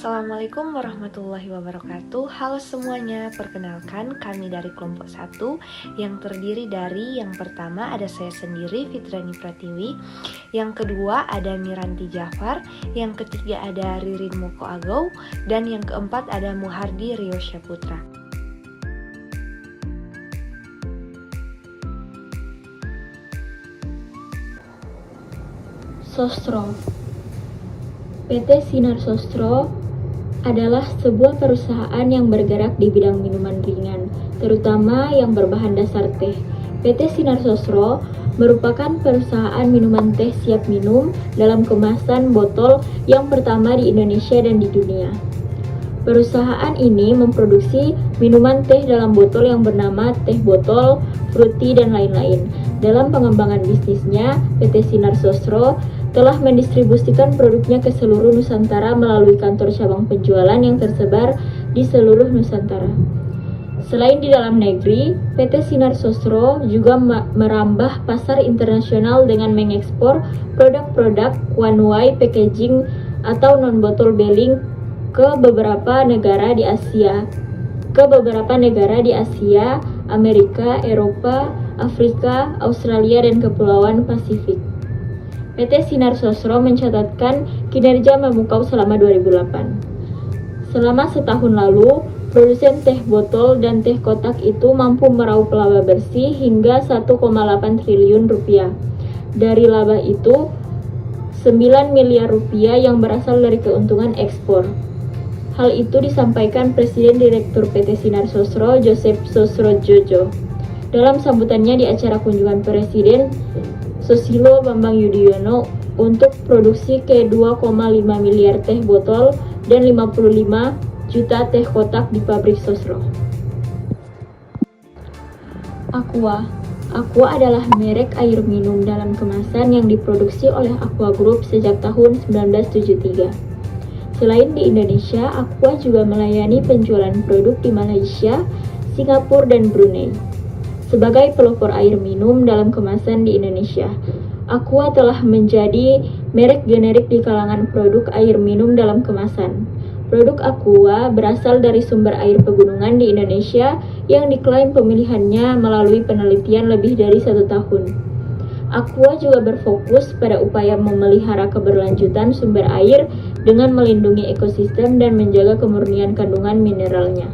Assalamualaikum warahmatullahi wabarakatuh. Halo semuanya, perkenalkan kami dari kelompok 1 yang terdiri dari yang pertama ada saya sendiri Fitrani Pratiwi, yang kedua ada Miranti Jafar, yang ketiga ada Ririn Moko Agau, dan yang keempat ada Muhardi Rio Syaputra. Sostro. PT Sinar Sostro adalah sebuah perusahaan yang bergerak di bidang minuman ringan, terutama yang berbahan dasar teh. PT Sinar Sostro merupakan perusahaan minuman teh siap minum dalam kemasan botol yang pertama di Indonesia dan di dunia. Perusahaan ini memproduksi minuman teh dalam botol yang bernama teh botol, fruity, dan lain-lain. Dalam pengembangan bisnisnya, PT Sinar Sostro telah mendistribusikan produknya ke seluruh Nusantara melalui kantor cabang penjualan yang tersebar di seluruh Nusantara. Selain di dalam negeri, PT Sinar Sostro juga merambah pasar internasional dengan mengekspor produk-produk one way packaging atau non-botol beling ke beberapa negara di Asia, Amerika, Eropa, Afrika, Australia, dan Kepulauan Pasifik. PT Sinar Sostro mencatatkan kinerja memukau selama 2008. Selama setahun lalu, produsen teh botol dan teh kotak itu mampu meraup laba bersih hingga 1,8 triliun rupiah. Dari laba itu, 9 miliar rupiah yang berasal dari keuntungan ekspor. Hal itu disampaikan Presiden Direktur PT Sinar Sostro, Joseph Sosrojojo, dalam sambutannya di acara kunjungan Presiden Susilo Bambang Yudhoyono untuk produksi ke 2,5 miliar teh botol dan 55 juta teh kotak di pabrik Sostro. Aqua adalah merek air minum dalam kemasan yang diproduksi oleh Aqua Group sejak tahun 1973. Selain di Indonesia, Aqua juga melayani penjualan produk di Malaysia, Singapura, dan Brunei. Sebagai pelopor air minum dalam kemasan di Indonesia, Aqua telah menjadi merek generik di kalangan produk air minum dalam kemasan. Produk Aqua berasal dari sumber air pegunungan di Indonesia yang diklaim pemilihannya melalui penelitian lebih dari 1 tahun. Aqua juga berfokus pada upaya memelihara keberlanjutan sumber air dengan melindungi ekosistem dan menjaga kemurnian kandungan mineralnya.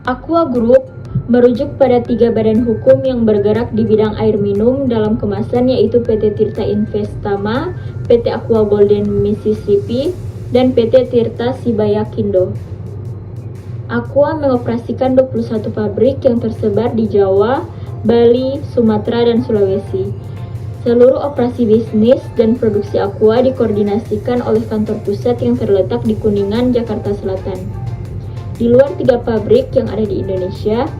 Aqua Group merujuk pada 3 badan hukum yang bergerak di bidang air minum dalam kemasan, yaitu PT Tirta Investama, PT Aqua Golden Mississippi, dan PT Tirta Sibayakindo. Aqua mengoperasikan 21 pabrik yang tersebar di Jawa, Bali, Sumatera, dan Sulawesi. Seluruh operasi bisnis dan produksi Aqua dikoordinasikan oleh kantor pusat yang terletak di Kuningan, Jakarta Selatan. Di luar 3 pabrik yang ada di Indonesia,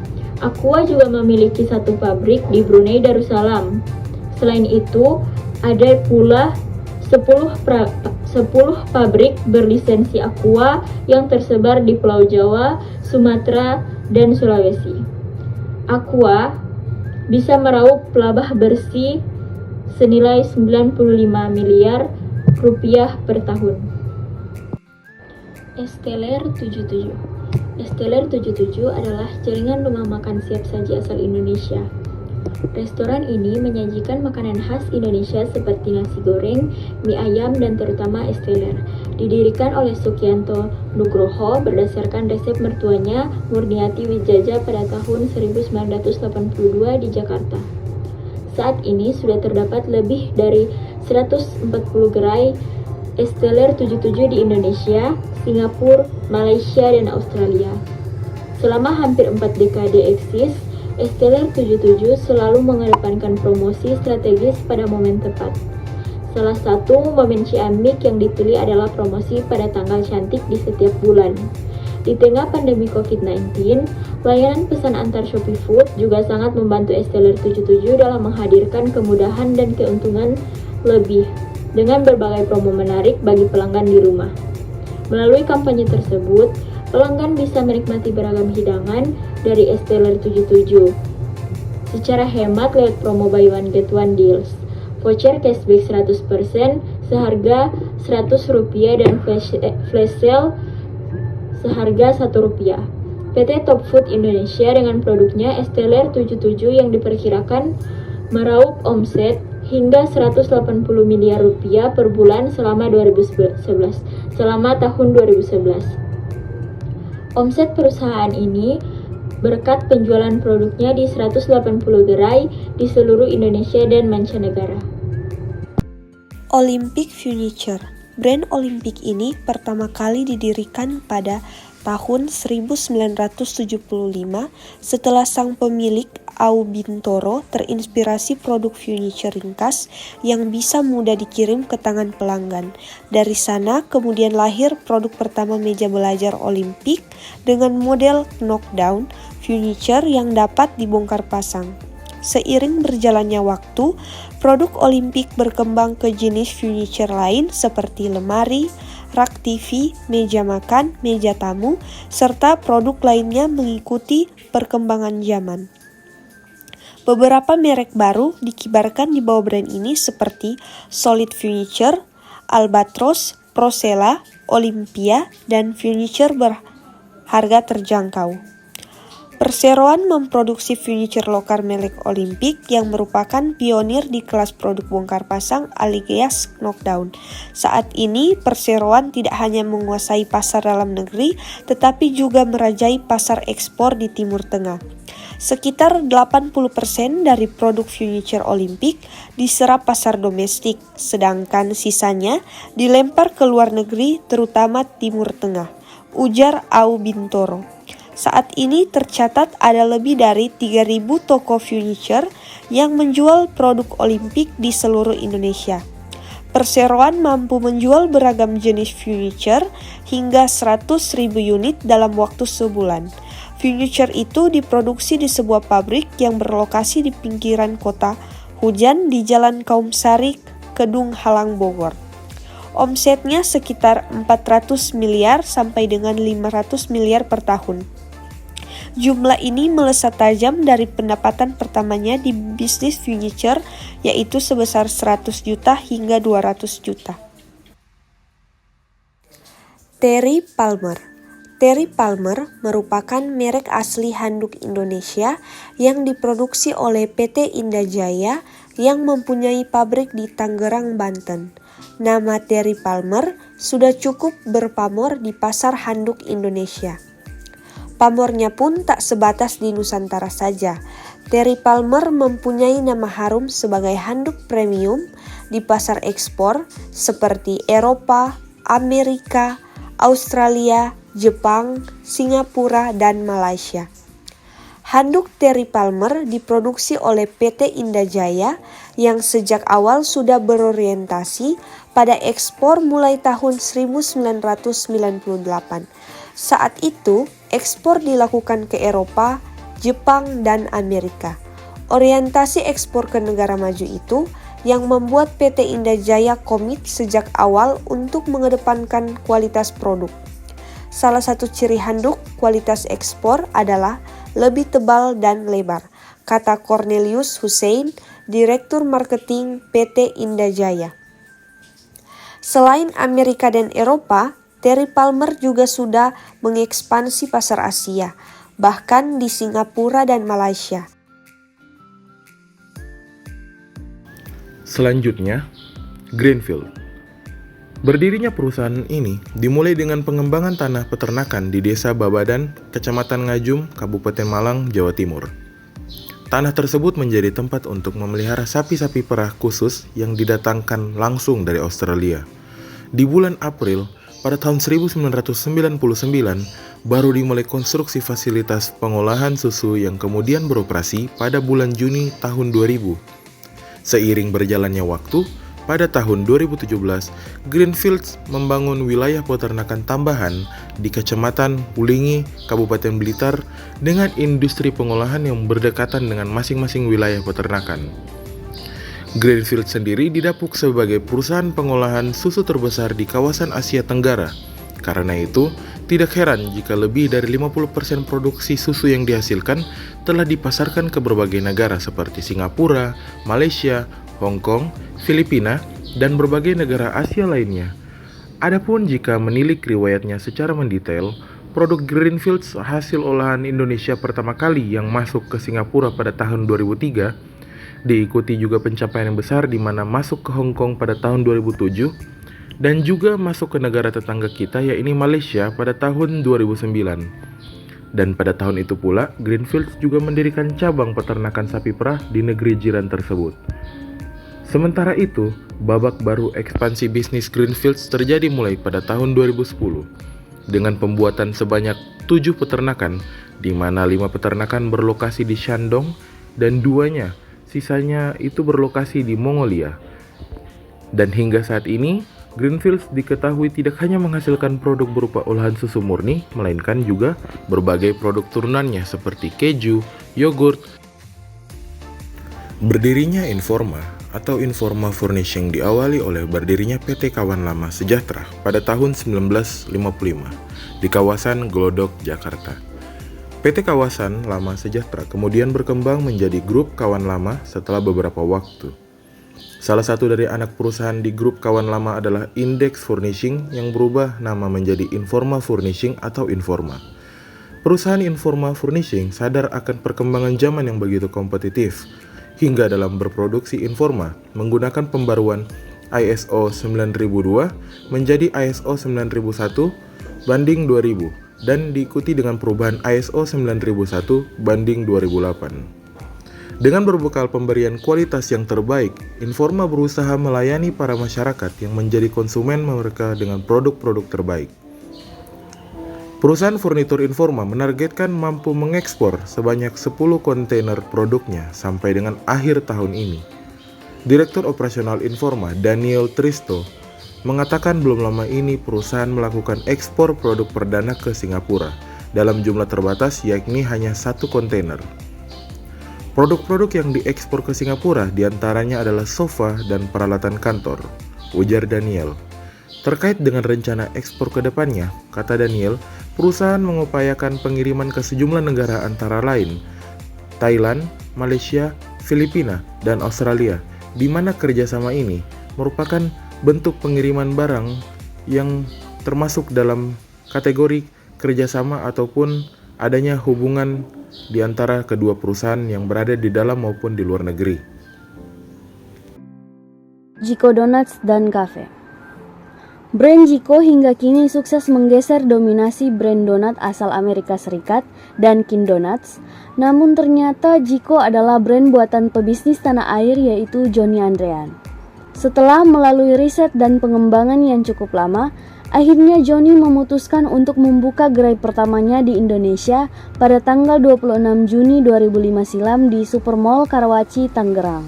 Aqua juga memiliki 1 pabrik di Brunei Darussalam. Selain itu, ada pula 10 pabrik berlisensi Aqua yang tersebar di Pulau Jawa, Sumatera, dan Sulawesi. Aqua bisa meraup laba bersih senilai 95 miliar rupiah per tahun. Esteller 77. Esteller 77 adalah jaringan rumah makan siap saji asal Indonesia. Restoran ini menyajikan makanan khas Indonesia seperti nasi goreng, mie ayam, dan terutama esteller. Didirikan oleh Sukianto Nugroho berdasarkan resep mertuanya Murniati Wijaja pada tahun 1982 di Jakarta. Saat ini sudah terdapat lebih dari 140 gerai Esteller 77 di Indonesia, Singapura, Malaysia, dan Australia. Selama hampir 4 dekade eksis, Esteller 77 selalu mengedepankan promosi strategis pada momen tepat. Salah satu momen ciamik yang dipilih adalah promosi pada tanggal cantik di setiap bulan. Di tengah pandemi COVID-19, layanan pesan antar Shopee Food juga sangat membantu Esteller 77 dalam menghadirkan kemudahan dan keuntungan lebih dengan berbagai promo menarik bagi pelanggan di rumah. Melalui kampanye tersebut, pelanggan bisa menikmati beragam hidangan dari Esteller 77 secara hemat lewat promo buy one get one deals, voucher cashback 100%, seharga Rp100 dan flash sale seharga Rp1. PT Top Food Indonesia dengan produknya Esteller 77 yang diperkirakan meraup omset hingga Rp180 miliar per bulan selama tahun 2011. Omset perusahaan ini berkat penjualan produknya di 180 gerai di seluruh Indonesia dan mancanegara. Olympic Furniture. Brand Olympic ini pertama kali didirikan pada tahun 1975 setelah sang pemilik Au Bintoro terinspirasi produk furniture ringkas yang bisa mudah dikirim ke tangan pelanggan. Dari sana kemudian lahir produk pertama meja belajar Olympic dengan model knockdown furniture yang dapat dibongkar pasang. Seiring berjalannya waktu, produk Olympic berkembang ke jenis furniture lain seperti lemari, rak TV, meja makan, meja tamu, serta produk lainnya mengikuti perkembangan zaman. Beberapa merek baru dikibarkan di bawah brand ini seperti Solid Furniture, Albatros, Prosela, Olympia, dan furniture berharga terjangkau. Perseroan memproduksi furniture lokal merek Olympic yang merupakan pionir di kelas produk bongkar pasang alias knockdown. Saat ini Perseroan tidak hanya menguasai pasar dalam negeri, tetapi juga merajai pasar ekspor di Timur Tengah. Sekitar 80% dari produk furniture Olympic diserap pasar domestik, sedangkan sisanya dilempar ke luar negeri terutama Timur Tengah, ujar Au Bintoro. Saat ini tercatat ada lebih dari 3.000 toko furniture yang menjual produk Olympic di seluruh Indonesia. Perseroan mampu menjual beragam jenis furniture hingga 100.000 unit dalam waktu sebulan. Furniture itu diproduksi di sebuah pabrik yang berlokasi di pinggiran kota Hujan di Jalan Kaum Sari, Kedung Halang, Bogor. Omsetnya sekitar 400 miliar sampai dengan 500 miliar per tahun. Jumlah ini melesat tajam dari pendapatan pertamanya di bisnis furniture, yaitu sebesar 100 juta hingga 200 juta. Terry Palmer. Terry Palmer merupakan merek asli handuk Indonesia yang diproduksi oleh PT Indajaya yang mempunyai pabrik di Tangerang, Banten. Nama Terry Palmer sudah cukup berpamor di pasar handuk Indonesia. Pamornya pun tak sebatas di Nusantara saja. Terry Palmer mempunyai nama harum sebagai handuk premium di pasar ekspor seperti Eropa, Amerika, Australia, Jepang, Singapura, dan Malaysia. Handuk Terry Palmer diproduksi oleh PT Indajaya yang sejak awal sudah berorientasi pada ekspor mulai tahun 1998. Saat itu, ekspor dilakukan ke Eropa, Jepang, dan Amerika. Orientasi ekspor ke negara maju itu yang membuat PT Indajaya komit sejak awal untuk mengedepankan kualitas produk. Salah satu ciri handuk kualitas ekspor adalah lebih tebal dan lebar, kata Cornelius Hussein, Direktur Marketing PT Indajaya. Selain Amerika dan Eropa, Terry Palmer juga sudah mengekspansi pasar Asia, bahkan di Singapura dan Malaysia. Selanjutnya, Greenfield. Berdirinya perusahaan ini dimulai dengan pengembangan tanah peternakan di Desa Babadan, Kecamatan Ngajum, Kabupaten Malang, Jawa Timur. Tanah tersebut menjadi tempat untuk memelihara sapi-sapi perah khusus yang didatangkan langsung dari Australia. Di bulan April pada tahun 1999, baru dimulai konstruksi fasilitas pengolahan susu yang kemudian beroperasi pada bulan Juni tahun 2000. Seiring berjalannya waktu, pada tahun 2017, Greenfields membangun wilayah peternakan tambahan di Kecamatan Pulingi, Kabupaten Blitar dengan industri pengolahan yang berdekatan dengan masing-masing wilayah peternakan. Greenfield sendiri didapuk sebagai perusahaan pengolahan susu terbesar di kawasan Asia Tenggara. Karena itu, tidak heran jika lebih dari 50% produksi susu yang dihasilkan telah dipasarkan ke berbagai negara seperti Singapura, Malaysia, Hong Kong, Filipina, dan berbagai negara Asia lainnya. Adapun jika menilik riwayatnya secara mendetail, produk Greenfields hasil olahan Indonesia pertama kali yang masuk ke Singapura pada tahun 2003, diikuti juga pencapaian yang besar di mana masuk ke Hong Kong pada tahun 2007, dan juga masuk ke negara tetangga kita yaitu Malaysia pada tahun 2009. Dan pada tahun itu pula, Greenfields juga mendirikan cabang peternakan sapi perah di negeri jiran tersebut. Sementara itu, babak baru ekspansi bisnis Greenfields terjadi mulai pada tahun 2010 dengan pembuatan sebanyak 7 peternakan, di mana 5 peternakan berlokasi di Shandong dan 2-nya sisanya itu berlokasi di Mongolia. Dan hingga saat ini, Greenfields diketahui tidak hanya menghasilkan produk berupa olahan susu murni, melainkan juga berbagai produk turunannya seperti keju, yogurt. Berdirinya Informa atau Informa Furnishing diawali oleh berdirinya PT Kawan Lama Sejahtera pada tahun 1955 di kawasan Glodok, Jakarta. PT Kawasan Lama Sejahtera kemudian berkembang menjadi Grup Kawan Lama setelah beberapa waktu. Salah satu dari anak perusahaan di grup Kawan Lama adalah Index Furnishing yang berubah nama menjadi Informa Furnishing atau Informa. Perusahaan Informa Furnishing sadar akan perkembangan zaman yang begitu kompetitif, hingga dalam berproduksi Informa menggunakan pembaruan ISO 9002 menjadi ISO 9001 banding 2000 dan diikuti dengan perubahan ISO 9001 banding 2008. Dengan berbekal pemberian kualitas yang terbaik, Informa berusaha melayani para masyarakat yang menjadi konsumen mereka dengan produk-produk terbaik. Perusahaan furnitur Informa menargetkan mampu mengekspor sebanyak 10 kontainer produknya sampai dengan akhir tahun ini. Direktur Operasional Informa, Daniel Tristo, mengatakan belum lama ini perusahaan melakukan ekspor produk perdana ke Singapura dalam jumlah terbatas yakni hanya 1 kontainer. Produk-produk yang diekspor ke Singapura diantaranya adalah sofa dan peralatan kantor, ujar Daniel. Terkait dengan rencana ekspor ke depannya, kata Daniel, perusahaan mengupayakan pengiriman ke sejumlah negara antara lain Thailand, Malaysia, Filipina, dan Australia, di mana kerjasama ini merupakan bentuk pengiriman barang yang termasuk dalam kategori kerjasama ataupun adanya hubungan di antara kedua perusahaan yang berada di dalam maupun di luar negeri. Jiko Donuts dan Cafe. Brand Jiko hingga kini sukses menggeser dominasi brand donat asal Amerika Serikat, Dunkin Donuts. Namun ternyata Jiko adalah brand buatan pebisnis tanah air yaitu Johnny Andrean. Setelah melalui riset dan pengembangan yang cukup lama, akhirnya Johnny memutuskan untuk membuka gerai pertamanya di Indonesia pada tanggal 26 Juni 2005 silam di Supermall Karawaci, Tangerang.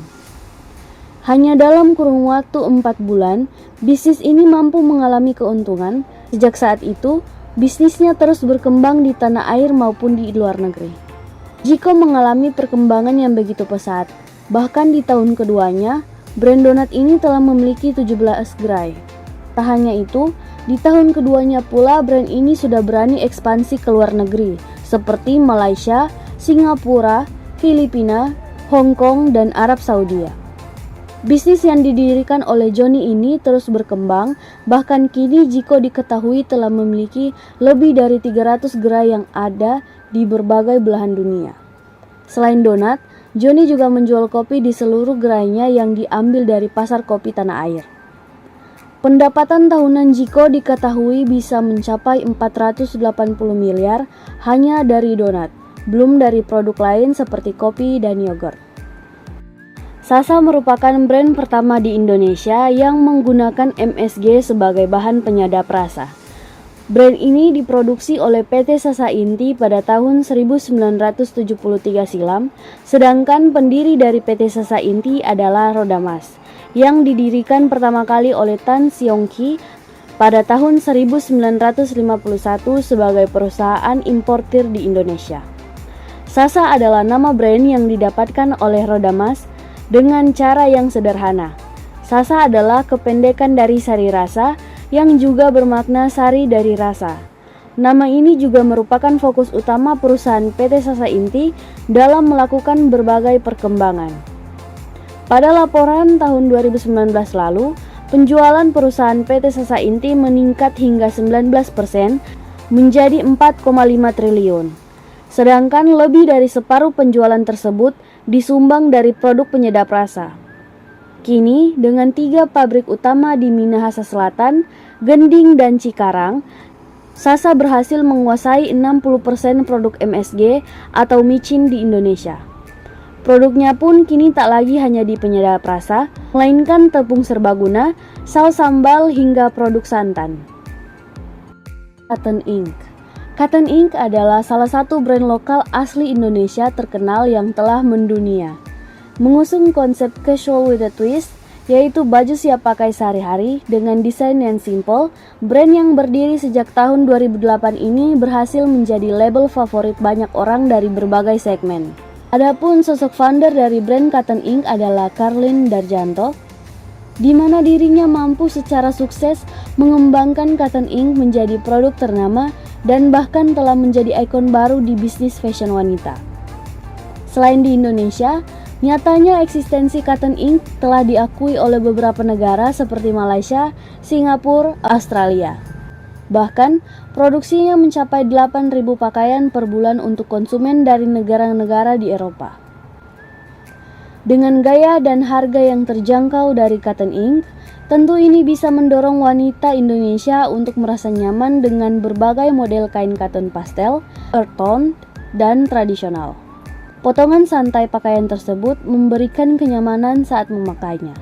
Hanya dalam kurun waktu 4 bulan, bisnis ini mampu mengalami keuntungan. Sejak saat itu, bisnisnya terus berkembang di tanah air maupun di luar negeri. Jiko mengalami perkembangan yang begitu pesat. Bahkan di tahun keduanya, brand donat ini telah memiliki 17 gerai. Tak hanya itu, di tahun keduanya pula brand ini sudah berani ekspansi ke luar negeri seperti Malaysia, Singapura, Filipina, Hong Kong, dan Arab Saudi. Bisnis yang didirikan oleh Johnny ini terus berkembang, bahkan kini Jiko diketahui telah memiliki lebih dari 300 gerai yang ada di berbagai belahan dunia. Selain donat, Johnny juga menjual kopi di seluruh gerainya yang diambil dari pasar kopi tanah air. Pendapatan tahunan Jiko diketahui bisa mencapai 480 miliar hanya dari donat, belum dari produk lain seperti kopi dan yogurt. Sasa merupakan brand pertama di Indonesia yang menggunakan MSG sebagai bahan penyadap rasa. Brand ini diproduksi oleh PT Sasa Inti pada tahun 1973 silam, sedangkan pendiri dari PT Sasa Inti adalah Rodamas, yang didirikan pertama kali oleh Tan Siong Ki pada tahun 1951 sebagai perusahaan importir di Indonesia. Sasa adalah nama brand yang didapatkan oleh Rodamas dengan cara yang sederhana. Sasa adalah kependekan dari sari rasa yang juga bermakna sari dari rasa. Nama ini juga merupakan fokus utama perusahaan PT Sasa Inti dalam melakukan berbagai perkembangan. Pada laporan tahun 2019 lalu, penjualan perusahaan PT Sasa Inti meningkat hingga 19% menjadi 4,5 triliun. Sedangkan lebih dari separuh penjualan tersebut disumbang dari produk penyedap rasa. Kini, dengan 3 pabrik utama di Minahasa Selatan, Gending, dan Cikarang, Sasa berhasil menguasai 60% produk MSG atau micin di Indonesia. Produknya pun kini tak lagi hanya di penyedap rasa, melainkan tepung serbaguna, saus sambal, hingga produk santan. Cotton Ink. Cotton Ink adalah salah satu brand lokal asli Indonesia terkenal yang telah mendunia. Mengusung konsep casual with a twist, yaitu baju siap pakai sehari-hari dengan desain yang simple, brand yang berdiri sejak tahun 2008 ini berhasil menjadi label favorit banyak orang dari berbagai segmen. Adapun sosok founder dari brand Cotton Ink adalah Carlin Darjanto, di mana dirinya mampu secara sukses mengembangkan Cotton Ink menjadi produk ternama dan bahkan telah menjadi ikon baru di bisnis fashion wanita. Selain di Indonesia, nyatanya eksistensi Cotton Ink telah diakui oleh beberapa negara seperti Malaysia, Singapura, Australia. Bahkan, produksinya mencapai 8.000 pakaian per bulan untuk konsumen dari negara-negara di Eropa. Dengan gaya dan harga yang terjangkau dari Cotton Ink, tentu ini bisa mendorong wanita Indonesia untuk merasa nyaman dengan berbagai model kain cotton pastel, earth tone, dan tradisional. Potongan santai pakaian tersebut memberikan kenyamanan saat memakainya.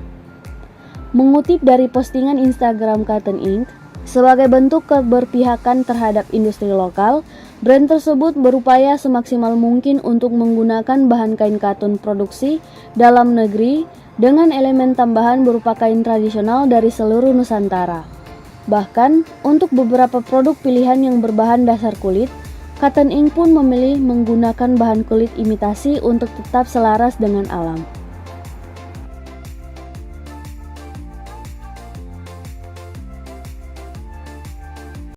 Mengutip dari postingan Instagram Cotton Ink, sebagai bentuk keberpihakan terhadap industri lokal, brand tersebut berupaya semaksimal mungkin untuk menggunakan bahan kain katun produksi dalam negeri dengan elemen tambahan berupa kain tradisional dari seluruh Nusantara. Bahkan, untuk beberapa produk pilihan yang berbahan dasar kulit, Cotton Ink pun memilih menggunakan bahan kulit imitasi untuk tetap selaras dengan alam.